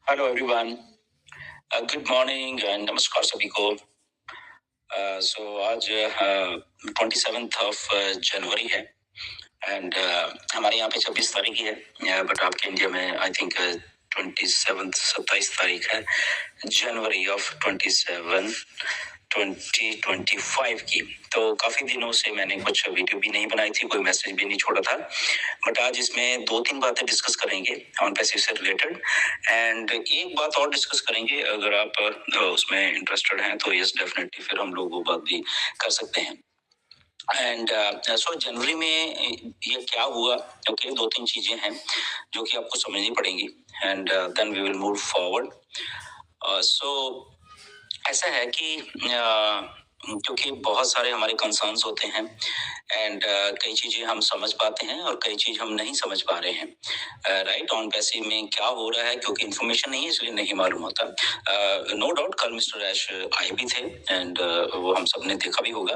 Hello everyone, good morning and नमस्कार सभी को। आज 27 जनवरी है एंड हमारे यहाँ पे 26 तारीख ही है, बट आपके इंडिया में आई थिंक 27 27 तारीख है जनवरी ऑफ 2025 की। तो काफी दिनों से मैंने कुछ वीडियो भी नहीं बनाई थी, कोई मैसेज भी नहीं छोड़ा था, बट आज इसमें 2-3 बातें डिस्कस करेंगे ऑन पैसिव से रिलेटेड एंड एक बात और डिस्कस करेंगे। अगर आप उसमें इंटरेस्टेड हैं तो यस डेफिनेटली फिर हम लोग वो बात भी कर सकते हैं। एंड सो जनवरी में ये क्या हुआ, ओके, 2-3 चीजें हैं जो कि आपको समझनी पड़ेंगी and then we will move forward. So ऐसा है कि क्योंकि बहुत सारे हमारे कंसर्न्स होते हैं एंड कई चीजें हम समझ पाते हैं और कई चीज हम नहीं समझ पा रहे हैं, राइट। ऑन पैसिव में क्या हो रहा है, क्योंकि इन्फॉर्मेशन नहीं है इसलिए नहीं मालूम होता। नो डाउट कल मिस्टर रैश आए भी थे एंड वो हम सब ने देखा भी होगा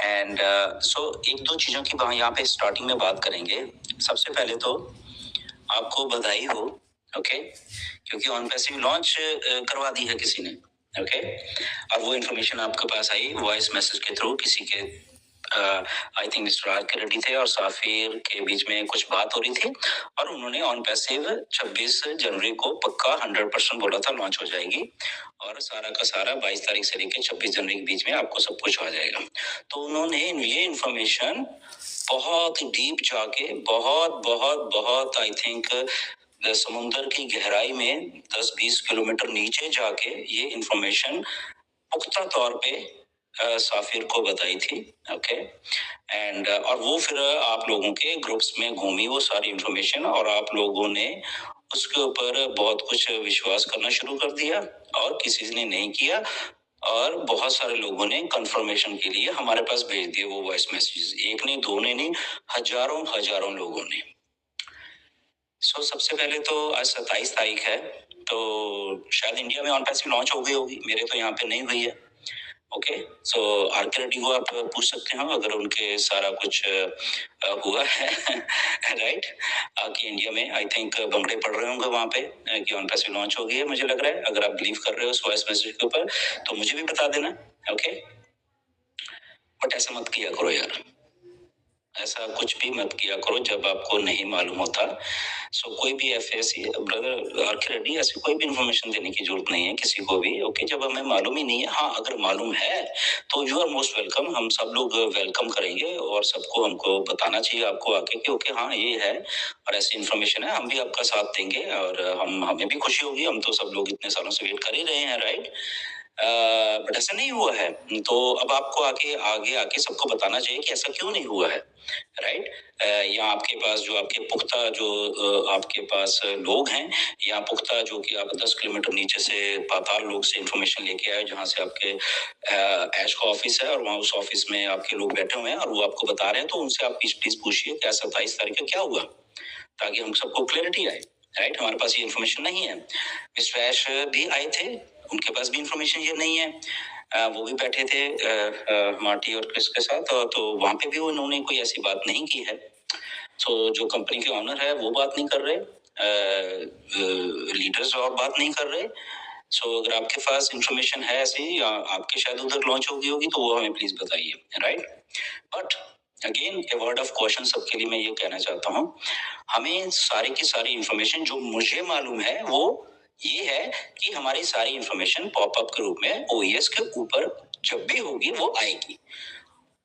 एंड सो एक दो चीजों की यहाँ पे स्टार्टिंग में बात करेंगे। सबसे पहले तो आपको बधाई हो, ओके, क्योंकि ऑन पैसिव लॉन्च करवा दी है किसी ने, ओके। अब वो इन्फॉर्मेशन आपके पास आई वॉइस मैसेज के थ्रू किसी के, आई थिंक मिस्टर आर के रेड्डी थे और साफिर के बीच में कुछ बात हो रही थी और उन्होंने ऑन पैसिव 26 जनवरी को पक्का 100% बोला था लॉन्च हो जाएगी और सारा का सारा 22 तारीख से लेकर 26 जनवरी के बीच में आपको सब कुछ आ जाएगा। तो उन्होंने ये इन्फॉर्मेशन बहुत डीप जाके बहुत बहुत बहुत आई थिंक समुद्र की गहराई में 10-20 किलोमीटर नीचे जाके ये इन्फॉर्मेशन पुख्ता तौर पे साफिर को बताई थी, ओके। एंड और वो फिर आप लोगों के ग्रुप्स में घूमी वो सारी इन्फॉर्मेशन और आप लोगों ने उसके ऊपर बहुत कुछ विश्वास करना शुरू कर दिया और किसी ने नहीं किया और बहुत सारे लोगों ने कंफर्मेशन के लिए हमारे पास भेज दिए वो वॉइस मैसेजेस। एक नहीं, दो ने नहीं, हजारों हजारों लोगों ने। सो सबसे पहले तो आज 27 तारीख है, तो शायद इंडिया में ऑन पैसिव लॉन्च हो गई होगी, मेरे तो यहाँ पे नहीं हुई है, ओके। सो आर के रेड्डी को आप पूछ सकते हो अगर उनके सारा कुछ हुआ है राइट। कि इंडिया में आई थिंक बंगड़े पड़ रहे होंगे वहां पे कि ऑन पैसिव लॉन्च हो गई है, मुझे लग रहा है। अगर आप बिलीव कर रहे हो उस वॉइस मैसेज के ऊपर तो मुझे भी बता देना, ओके। बट ऐसा मत किया करो यार, ऐसा कुछ भी मत किया करो जब आपको नहीं मालूम होता। सो कोई भी एफएसी ब्रदर आर के रेड्डी, ऐसी कोई भी इंफॉर्मेशन देने की जरूरत नहीं है किसी को भी, ओके, जब हमें मालूम ही नहीं है। हाँ, अगर मालूम है तो यू आर मोस्ट वेलकम, हम सब लोग वेलकम करेंगे और सबको हमको बताना चाहिए आपको आके कि ओके हाँ ये है और ऐसी इन्फॉर्मेशन है, हम भी आपका साथ देंगे और हमें भी खुशी होगी। हम तो सब लोग इतने सालों से वेट कर ही रहे हैं, राइट। बट ऐसा नहीं हुआ है, तो अब आपको आगे आके सबको बताना चाहिए कि ऐसा क्यों नहीं हुआ है, राइट। या आपके पास जो आपके पुख्ता जो आपके पास लोग हैं या पुख्ता जो कि आप 10 किलोमीटर नीचे से पाताल लोग से इंफॉर्मेशन लेके आए जहां से आपके ऐश का ऑफिस है और वहां उस ऑफिस में आपके लोग बैठे हुए हैं और वो आपको बता रहे हैं, तो उनसे आप प्लीज पूछिए क्या 27 तारीख को क्या हुआ, ताकि हम सबको क्लैरिटी आए, राइट। हमारे पास ये इन्फॉर्मेशन नहीं है। मिस्टर ऐश भी आए थे, उनके पास भी इन्फॉर्मेशन ये नहीं है। वो भी बैठे थे मार्टी और क्रिस के साथ, तो वहां पे भी उन्होंने कोई ऐसी बात नहीं की है। तो जो कंपनी के ओनर है वो बात नहीं कर रहे, लीडर्स और बात नहीं कर रहे। सो अगर आपके पास इंफॉर्मेशन है ऐसी या आपके शायद उधर लॉन्च होगी होगी तो वो हमें प्लीज बताइए, right. But again a word of question सबके लिए मैं ये कहना चाहता हूँ, हमें सारी की सारी इंफॉर्मेशन जो मुझे मालूम है वो ये है कि हमारी सारी इंफॉर्मेशन पॉपअप के रूप में ओएस के ऊपर जब भी होगी वो आएगी।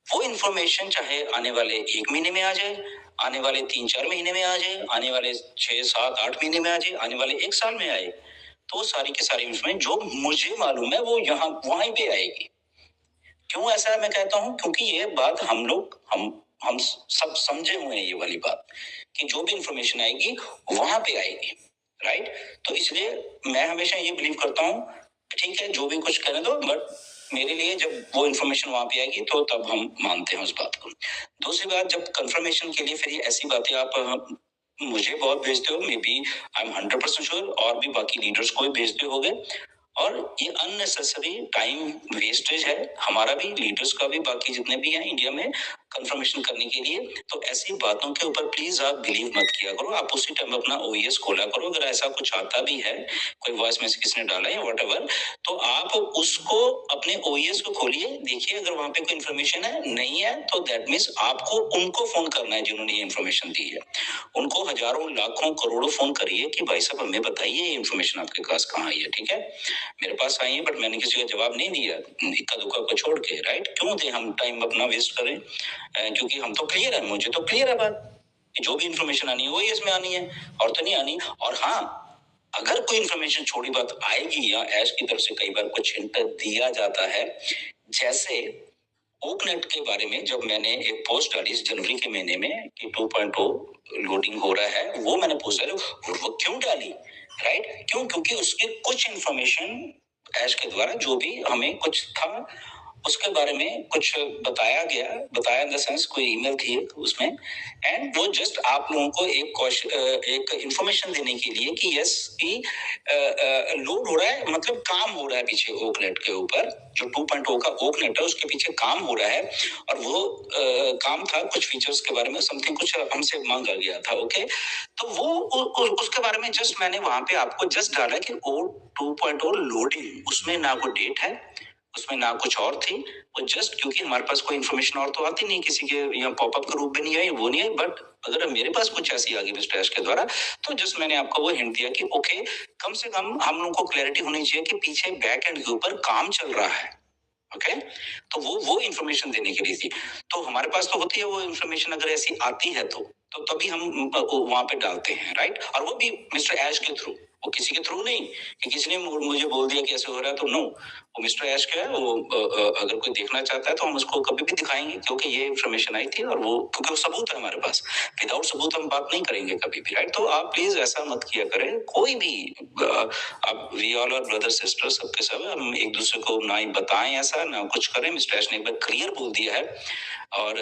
वो इंफॉर्मेशन चाहे आने वाले 1 महीने में आ जाए, आने वाले 3-4 महीने में आ जाए, आने वाले 6-7-8 महीने में आ जाए, आने वाले 1 साल में आए, तो सारी की सारी इंफॉर्मेशन जो मुझे मालूम है वो यहाँ वहीं पे आएगी। क्यों ऐसा मैं कहता हूँ, क्योंकि ये बात हम सब समझे हुए हैं ये वाली बात कि जो भी इंफॉर्मेशन आएगी वहां पे आएगी, राइट। तो इसलिए मैं हमेशा ये बिलीव करता हूँ, ठीक है जो भी कुछ कहने दो, बट मेरे लिए जब वो इन्फॉर्मेशन वहां पे आएगी तो तब हम मानते हैं उस बात को। दूसरी बात, जब कंफर्मेशन के लिए फिर ये ऐसी बातें आप मुझे बहुत भेजते हो, maybe I am 100% sure और भी बाकी लीडर्स को भी भेजते होगे, और ये अननेसेसरी टाइम वेस्टेज है हमारा भी, लीडर्स का भी, बाकी जितने भी हैं इंडिया में। कंफर्मेशन करने के लिए। तो ऐसी बातों के ऊपर प्लीज आप बिलीव मत किया करो, आप उसी टाइम अपना ओएस खोला करो। अगर ऐसा कुछ आता भी है, कोई वॉइस मैसेज किसने डाला है व्हाटएवर, तो आप उसको अपने ओएस को खोलिए, देखिए अगर वहां पे कोई इन्फॉर्मेशन है, नहीं है तो दैट मीन्स आपको उनको फोन करना है जिन्होंने ये इन्फॉर्मेशन दी है। उनको हजारों लाखों करोड़ों फोन करिए कि भाई साहब हमें बताइए ये इन्फॉर्मेशन आपके पास कहाँ आई है। ठीक है, मेरे पास आई है बट मैंने किसी का जवाब नहीं दिया, इक्का दुक्का को छोड़ के। राइट, क्यों दे हम टाइम अपना वेस्ट करें? क्योंकि हम तो क्लियर है, मुझे तो क्लियर है बात, जो भी इन्फॉर्मेशन आनी है वही इसमें आनी है, और तो नहीं आनी। और हाँ, अगर कोई इन्फॉर्मेशन छोटी बात आएगी या ऐश की तरफ से कई बार कुछ हिंट दिया जाता है, जैसे ओकनेट के बारे में जब मैंने एक पोस्ट डाली इस जनवरी के महीने में कि 2.0 लोडिंग हो रहा है, वो मैंने पोस्ट डाली, वो क्यों डाली? राइट, क्यों? क्योंकि उसके कुछ इन्फॉर्मेशन ऐश के द्वारा जो भी हमें कुछ था उसके बारे में कुछ बताया गया, बताया इन द सेंस कोई ईमेल थी उसमें, एंड वो जस्ट आप लोगों को एक इंफॉर्मेशन देने के लिए कि यस कि लोड हो रहा है, मतलब काम हो रहा है पीछे ओकनेट के ऊपर, जो 2.0 का ओकनेट है उसके पीछे काम हो रहा है, और वो काम था कुछ फीचर्स के बारे में, समथिंग कुछ हमसे मांगा गया था। ओके, तो वो उसके बारे में जस्ट मैंने वहां पे आपको जस्ट डाला कि ओ 2.0 लोडिंग, उसमें ना कोई डेट है, उसमें ना कुछ और थी, वो जस्ट क्योंकि हमारे पास कोई इन्फॉर्मेशन और तो आती नहीं, किसी के यहाँ पॉपअप के रूप में नहीं आई, वो नहीं आई, बट अगर मेरे पास कुछ ऐसी आ गई मिस्टर ऐश के द्वारा, तो जस्ट मैंने आपको वो हिंट दिया कि ओके, कम से कम हम लोगों को क्लैरिटी होनी चाहिए कि पीछे बैक एंड के ऊपर काम चल रहा है। ओके, तो वो इन्फॉर्मेशन देने के लिए थी। तो हमारे पास तो होती है वो इन्फॉर्मेशन, अगर ऐसी आती है तो तभी हम वहां पे डालते हैं। राइट, और वो भी मिस्टर ऐश के थ्रू, वो किसी के थ्रू नहीं कि किसी ने मुझे बोल दिया कैसे हो रहा है, तो नो, वो मिस्टर ऐश का है। वो अगर कोई देखना चाहता है तो हम उसको कभी भी दिखाएंगे, क्योंकि ये इन्फॉर्मेशन आई थी, और वो क्योंकि वो सबूत है हमारे पास, विदाउट सबूत हम बात नहीं करेंगे कभी भी। राइट, तो आप प्लीज ऐसा मत किया करें, कोई भी आप, we all are brother sister, सबके सब हम एक दूसरे को ना ही बताएं ऐसा, ना कुछ करें। मिस्टर ऐश ने एक बार क्लियर बोल दिया है, और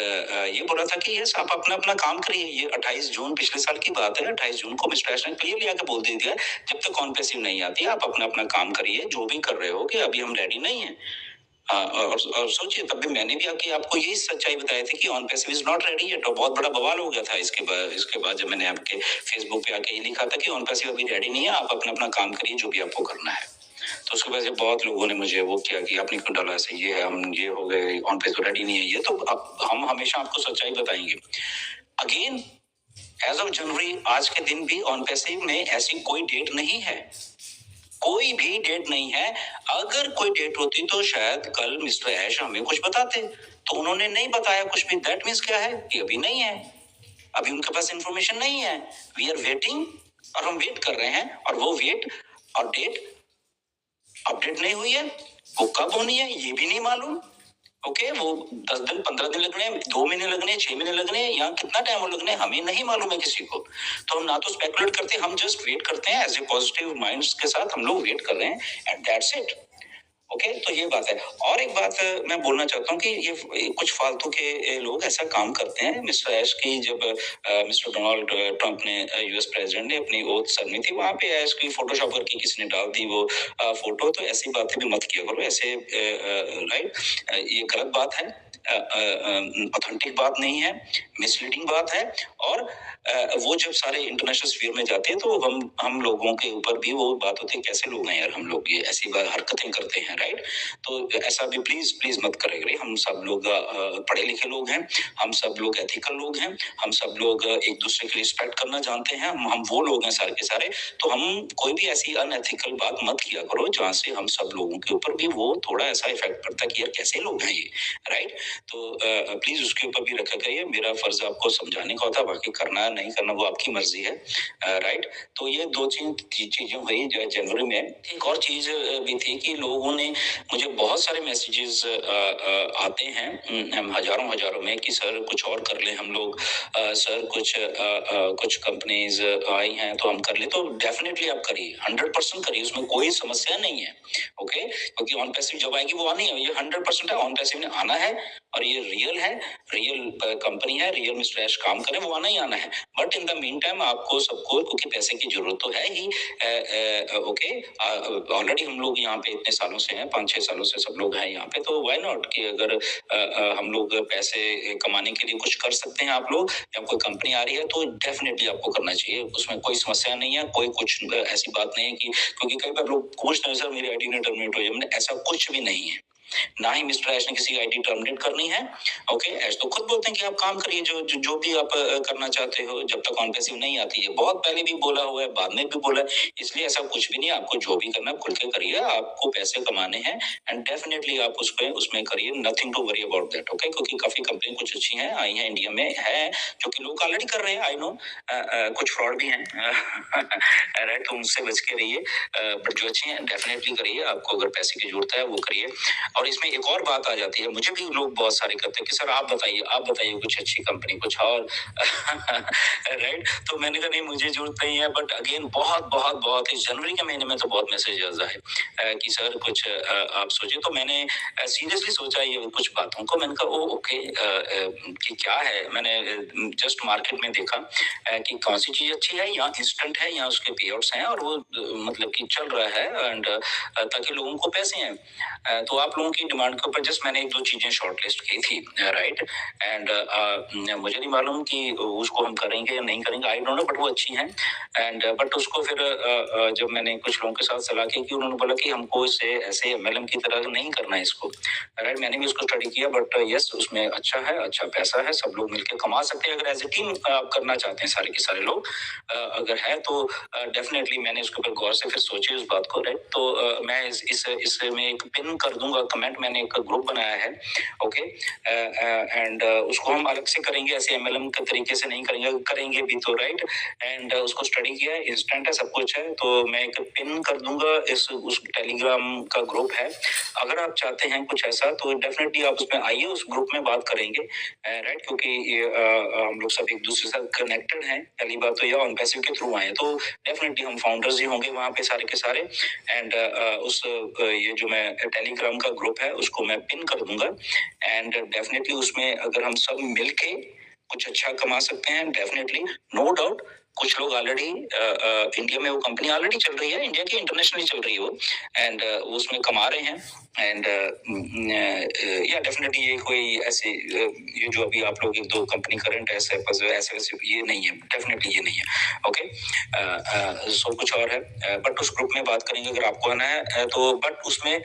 ये बोला था कि यस आप अपना अपना काम करिए। ये 28 जून पिछले साल की बात है, 28 जून को मिस्टर ऐश ने क्लियरली आके बोल दिया है, जब तक ऑन पैसिव नहीं आती आप अपना अपना काम करिए, जो भी कर रहे हो, कि अभी हम रेडी नहीं है। और सोचिए, तब भी मैंने भी आके आपको यही सच्चाई बताई थी कि on passive is not ready है। तो बहुत बड़ा बवाल हो गया था इसके बाद जब मैंने आपके फेसबुक पे आके ये लिखा था कि ऑन पैसिव अभी रेडी नहीं है, आप अपना अपना काम करिए जो भी आपको करना है। तो उसके बाद से बहुत लोगों ने मुझे वो किया कि आपने क्यों डाला ऐसे, ये है, हम ये हो गए, ऑन पैसिव रेडी नहीं है ये। तो अब हम हमेशा आपको सच्चाई बताएंगे। अगेन, एज ऑफ जनवरी, आज के दिन भी ऑन पैसिव में ऐसी कोई डेट नहीं है, कोई भी डेट नहीं है। अगर कोई डेट होती तो शायद कल मिस्टर ऐश हमें कुछ बताते, तो उन्होंने नहीं बताया कुछ भी। दैट मीन्स क्या है कि अभी नहीं है, अभी उनके पास इंफॉर्मेशन नहीं है। वी आर वेटिंग, और हम वेट कर रहे हैं, और वो वेट और डेट अपडेट नहीं हुई है, वो कब होनी है ये भी नहीं मालूम। ओके, वो 10 दिन 15 दिन लगने, 2 महीने लगने, 6 महीने लगने, या कितना टाइम लगने, हमें नहीं मालूम है किसी को। तो हम ना तो स्पेकुलेट करते, हम जस्ट वेट करते हैं एज ए पॉजिटिव माइंड्स के साथ हम लोग वेट कर रहे हैं, एंड दैट्स इट। ओके, तो ये बात है। और एक बात मैं बोलना चाहता हूँ कि ये कुछ फालतू के लोग ऐसा काम करते हैं। मिस्टर ऐश की जब मिस्टर डोनाल्ड ट्रंप ने, यूएस प्रेसिडेंट ने अपनी ओथ सरनी थी, वहां पे ऐश की फोटोशॉप करके किसी ने डाल दी वो फोटो, तो ऐसी बातें भी मत किया करो ऐसे। राइट, ये गलत बात है, ऑथेंटिक बात नहीं है, मिसलीडिंग बात है। और वो जब सारे इंटरनेशनल स्फीयर में जाते हैं तो हम लोगों के ऊपर भी वो बात होती है, कैसे लोग हैं यार हम लोग, ये ऐसी हरकतें करते हैं। राइट, तो ऐसा भी प्लीज प्लीज मत करें। हम सब लोग पढ़े लिखे लोग हैं, हम सब लोग एथिकल लोग हैं, हम सब लोग एक दूसरे की रिस्पेक्ट करना जानते हैं, हम वो लोग हैं सारे के सारे। तो हम कोई भी ऐसी अनएथिकल बात मत किया करो जहां से हम सब लोगों के ऊपर भी वो थोड़ा ऐसा इफेक्ट पड़ता है कि यार कैसे लोग हैं ये। राइट, तो प्लीज उसके ऊपर भी रखा करिए। मेरा फर्ज आपको समझाने का होता है, बाकी करना नहीं करना वो आपकी मर्जी है। राइट, तो ये दो चीजें हुई जनवरी में। एक और चीज भी थी कि लोगों ने मुझे बहुत सारे मैसेजेस आते हैं हजारों में कि सर कुछ और कर ले हम लोग, सर कुछ कंपनीज आई हैं तो हम कर ले। तो डेफिनेटली आप करिए, 100% करिए, उसमें कोई समस्या नहीं है। ओके, क्योंकि ऑन पैसिव जब आएगी वो आनी है, ये 100% है, ऑन पैसिव ने आना है, और ये रियल है, रियल कंपनी है, रियल मिस्टर ऐश काम करें, वो आना ही आना है। But in the mean time आपको सबको, क्योंकि पैसे की जरूरत तो है ही, ओके, ऑलरेडी हम लोग यहाँ पे इतने सालों से हैं, 5-6 सालों से सब लोग हैं यहाँ पे, तो व्हाई नॉट कि अगर हम लोग पैसे कमाने के लिए कुछ कर सकते हैं आप लोग, या कोई कंपनी आ रही है तो डेफिनेटली आपको करना चाहिए, उसमें कोई समस्या नहीं है, कोई कुछ ऐसी बात नहीं है कि, क्योंकि कई बार लोग पूछते हैं सर मेरी आईडी ने टर्मिनेट हो जाए, मैंने ऐसा कुछ भी नहीं है, ना ही मिस्टर ऐश ने किसी आईडी टर्मिनेट करनी है। ओके, ऐश तो खुद बोलते हैं कि आप काम करिए जो भी आप करना चाहते हो, जब तक ऑन पैसिव नहीं आती है। बहुत पहले भी बोला हुआ है, बाद में भी बोला है, इसलिए ऐसा कुछ भी नहीं है। आपको जो भी करना है खुल के करिए, आपको पैसे कमाने हैं एंड डेफिनेटली आप उसमें करिए, nothing to worry about that. Okay, क्योंकि काफी कंपनी कुछ अच्छी हैं, आई हैं इंडिया में है, जो कि लोग ऑलरेडी कर रहे हैं, आई नो, कुछ फ्रॉड भी हैं राइट, तो उनसे बच के रहिए, बट जो अच्छी हैं डेफिनेटली करिए, आपको अगर पैसे की जरूरत है वो करिए। और इसमें एक और बात आ जाती है, मुझे भी लोग बहुत सारे कहते हैं कि सर आप बताइए कुछ अच्छी कंपनी कुछ और राइट, तो मैंने कहा नहीं मुझे जरूरत नहीं है, बट अगेन बहुत इस जनवरी के महीने में तो बहुत मैसेजेस आए कि सर कुछ आप सोचिए, तो मैंने सीरियसली सोचा ये कुछ बातों को, मैंने कहा ओके कि क्या है, मैंने जस्ट मार्केट में देखा कि कौन सी चीज अच्छी है, या इंस्टेंट है या उसके पे आउट्स हैं, और वो मतलब कि चल रहा है, एंड ताकि लोगों को पैसे हैं। तो आप लोगों की डिमांड के ऊपर जस्ट मैंने 1-2 चीजें शॉर्टलिस्ट की थी, राइट, एंड मुझे नहीं मालूम कि उसको हम करेंगे या नहीं करेंगे, आई डोंट नो, बट वो अच्छी हैं, एंड बट उसको फिर जब मैंने कुछ लोगों के साथ सलाह की कि उन्होंने बोला कि हमको इसे ऐसे एमएलएम की तरह नहीं करना है इसको, राइट, मैंने भी उसको स्टडी किया, बट यस उसमें अच्छा है, अच्छा पैसा है, सब लोग मिलकर कमा सकते हैं, अगर एज ए टीम आप करना चाहते हैं सारे के सारे लोग, अगर है तो डेफिनेटली मैंने उसके ऊपर गौर से फिर सोची उस बात को, राइट, तो मैं इसमें एक पिन कर दूंगा कमेंट, मैंने एक ग्रुप बनाया है, ओके, एंड उसको हम अलग से करेंगे, ऐसे एमएलएम के तरीके से नहीं करेंगे भी तो, राइट, एंड उसको स्टडी किया है, इंस्टेंट है, सब कुछ है, तो मैं एक पिन कर दूंगा उस टेलीग्राम का ग्रुप है, अगर आप चाहते हैं कुछ ऐसा तो डेफिनेटली आप उसमें आइए, उस ग्रुप में बात करेंगे, राइट, क्योंकि हम लोग सब एक दूसरे से कनेक्टेड हैं, पहली बात तो, या ऑन पैसिव के थ्रू आए तो डेफिनेटली हम फाउंडर्स ही होंगे वहां पे सारे के सारे, एंड ये जो मैं टेलीग्राम का ग्रुप है उसको मैं पिन कर दूंगा, एंड डेफिनेटली उसमें अगर हम सब मिलके कुछ अच्छा कमा सकते हैं, डेफिनेटली, नो डाउट, कुछ लोग ऑलरेडी इंडिया में वो कंपनी ऑलरेडी चल रही है, इंडिया की इंटरनेशनली चल रही है वो, एंड उसमें कमा रहे हैं, एंड या डेफिनेटली ये कोई ऐसे ये जो अभी आप लोग 1-2 कंपनी करंट ऐसे वैसे ये नहीं है, डेफिनेटली ये नहीं है, ओके, सो कुछ और है, बट उस ग्रुप में बात करेंगे अगर आपको आना है तो, बट उसमें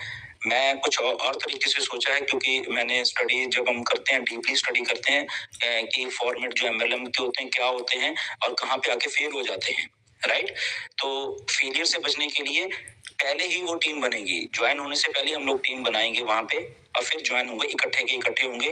मैं कुछ और तरीके से सोचा है, क्योंकि मैंने स्टडी जब हम करते हैं, डीपली स्टडी करते हैं कि फॉर्मेट जो एमएलएम के होते हैं क्या होते हैं और कहाँ पे आके फेल हो जाते हैं, राइट, तो फेलियर से बचने के लिए पहले ही वो टीम बनेगी, ज्वाइन होने से पहले हम लोग टीम बनाएंगे वहां पे, और फिर ज्वाइन होंगे, इकट्ठे होंगे,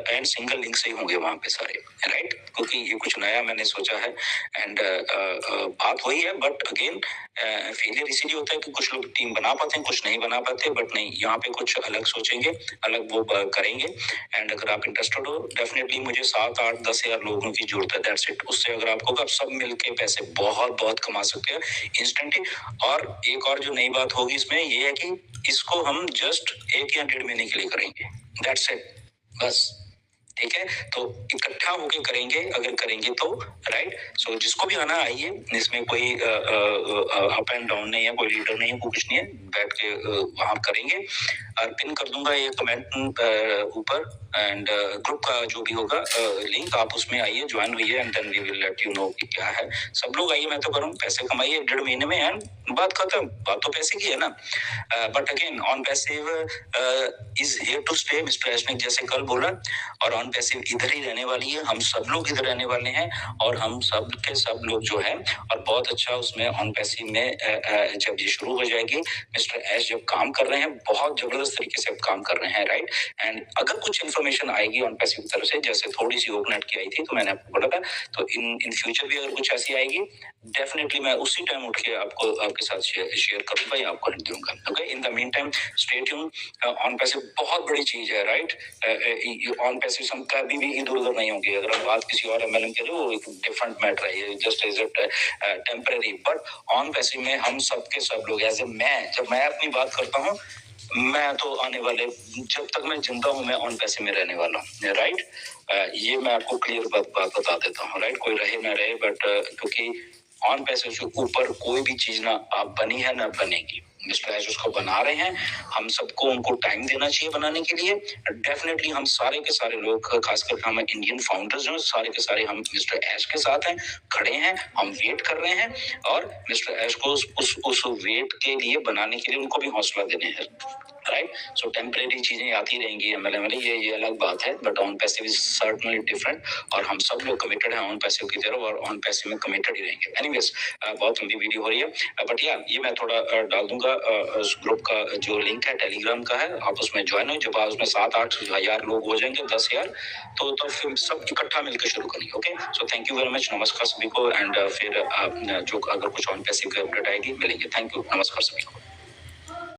एंड सिंगल लिंक से ही होंगे वहां पे सारे, राइट, क्योंकि ये कुछ नया मैंने सोचा है, एंड बात वही है, बट अगेन फेलियर इसीलिए होता है कि कुछ लोग टीम बना पाते हैं, कुछ नहीं बना पाते, बट नहीं, यहाँ पे कुछ अलग सोचेंगे, अलग वो करेंगे, एंड अगर आप इंटरेस्टेड हो डेफिनेटली मुझे 7-8-10 हजार लोगों की जरूरत है, दैट्स इट, उससे अगर आपको आप सब मिलके पैसे बहुत कमा सकते हैं इंस्टेंटली। और एक और जो नई बात होगी इसमें ये है कि इसको हम जस्ट 1 या 1.5 महीने के लिए करेंगे, दैट्स इट, बस, ठीक है, तो इकट्ठा होके करेंगे अगर करेंगे तो, राइट, सो जिसको भी आना आइए, इसमें कोई अप एंड डाउन नहीं है, कोई लीडर नहीं है, कोई कुछ नहीं है, बैठ के वहां करेंगे, और पिन कर दूंगा ये कमेंट ऊपर, एंड ग्रुप का जो भी होगा लिंक, आप उसमें आइए, ज्वाइन होइए, and then we will let you know कि क्या है, सब लोग आइए, मैं तो करूँ पैसे कमाइए 1.5 महीने में, एंड बात खत्म, बात तो पैसे की है ना, but again on passive is here to stay, mister Ash ने जैसे कल बोला, और ऑन पैसिव इधर ही रहने वाली है, हम सब लोग इधर रहने वाले हैं, और हम सब के सब लोग जो है, और बहुत अच्छा उसमें ऑन पैसिव में जब ये शुरू हो जाएगी, मिस्टर ऐश जब काम कर रहे हैं, बहुत जबरदस्त तरीके से काम कर रहे हैं, राइट, एंड अगर कुछ इन्फॉर्मेशन आएगी ऑन पैसिव की तरफ से, जैसे थोड़ी सी ओपनेट की आई थी, तो मैंने आपको बोला था, तो इन फ्यूचर भी अगर कुछ ऐसी आएगी, डेफिनेटली मैं उसी टाइम उठ के आपके साथ शेयर करूंगा या आपको लिंक दूंगा, okay, in the mean time stay tune, on passive बहुत बड़ी चीज है, राइट, ऑन पैसिव हम कभी भी इधर उधर नहीं होंगे, अगर हम बात किसी और एमएलएम के लिए वो एक डिफरेंट मैटर है, ये just is it temporary, but on passive में हम सबके सब लोग, एज ए मैं, जब मैं अपनी बात करता हूँ मैं तो आने वाले, जब तक मैं जिंदा हूँ मैं ऑन पैसे में रहने वाला हूँ, राइट। ये मैं आपको क्लियर बात बता देता हूँ, राइट। कोई रहे ना रहे, बट क्योंकि ऑन पैसे से ऊपर कोई भी चीज ना आप बनी है ना बनेगी। मिस्टर ऐश उसको बना रहे हैं, हम सबको उनको टाइम देना चाहिए बनाने के लिए। डेफिनेटली हम सारे के सारे लोग, खासकर हम इंडियन फाउंडर्स जो सारे के सारे हम मिस्टर ऐश के साथ हैं, खड़े हैं, हम वेट कर रहे हैं और मिस्टर ऐश को उस वेट के लिए बनाने के लिए उनको भी हौसला देने हैं, राइट। सो टेम्परेरी चीजें आती रहेंगी एमएलएम, ये अलग बात है, but on passive is certainly different और हम सब लोग कमिटेड हैं ऑन पैसिव की तरफ और ऑन पैसिव में कमिटेड ही रहेंगे। एनीवेज बहुत लंबी वीडियो हो रही है, बट या ये मैं थोड़ा डाल दूंगा उस ग्रुप का जो लिंक है टेलीग्राम का है, आप उसमें ज्वाइन हो। जब उसमें 7-8 हजार लोग हो जाएंगे, 10,000, तो फिर सब इकट्ठा मिलकर शुरू करेंगे। Okay, so thank you very much, नमस्कार सभी को। एंड फिर जो अगर कुछ ऑन पैसिव की अपडेट आएगी मिलेंगे। थैंक यू, नमस्कार सभी को।